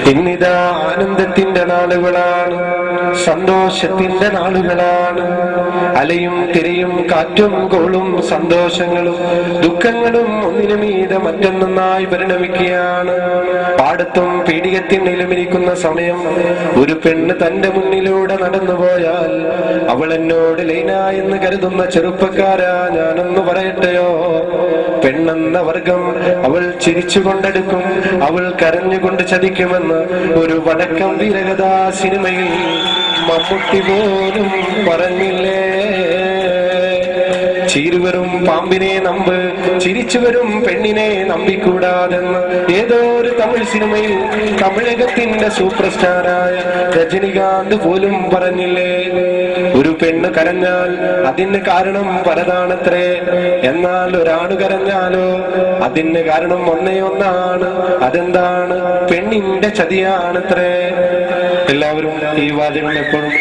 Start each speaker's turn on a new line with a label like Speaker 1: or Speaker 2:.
Speaker 1: ഇന്നിതാ ആനന്ദത്തിന്റെ നാളുകളാണ്, സന്തോഷത്തിന്റെ നാളുകളാണ്. അലയും തിരയും കാറ്റും കോളും സന്തോഷങ്ങളും ദുഃഖങ്ങളും ഒന്നിനുമീതെ മറ്റൊന്നായി പരിണമിക്കുകയാണ്. പാടത്തും പീഡികത്തിനിലും ഇരിക്കുന്ന സമയം ഒരു പെണ്ണ് തന്റെ മുന്നിലൂടെ നടന്നുപോയാൽ അവൾ എന്നോട് ലൈന എന്ന് കരുതുന്ന ചെറുപ്പക്കാരാ, ഞാനൊന്ന് പറയട്ടെയോ, പെണ്ണെന്ന വർഗം അവൾ ചിരിച്ചുകൊണ്ടെടുക്കും, അവൾ കരഞ്ഞുകൊണ്ട് ചതിക്കുമെന്ന് ഒരു വടക്കം വീരകഥാ സിനിമയിൽ മമ്മൂട്ടി പോലും പറഞ്ഞില്ലേ. ചീരുവരും പാമ്പിനെ നമ്പ്, ചിരിച്ചുവരും പെണ്ണിനെ നമ്പിക്കൂടാതെന്ന് ഏതോ ഒരു തമിഴ് സിനിമയിൽ തമിഴകത്തിന്റെ സൂപ്പർ സ്റ്റാറായ രജനികാന്ത് പോലും പറഞ്ഞില്ലേ. ഒരു പെണ്ണ് കരഞ്ഞാൽ അതിന് കാരണം പലതാണത്രേ, എന്നാൽ ഒരാണ് കരഞ്ഞാലോ അതിന് കാരണം ഒന്നേ ഒന്നാണ്. അതെന്താണ്? പെണ്ണിന്റെ ചതിയാണത്രേ. എല്ലാവരും ഈ വാചകം എപ്പോഴും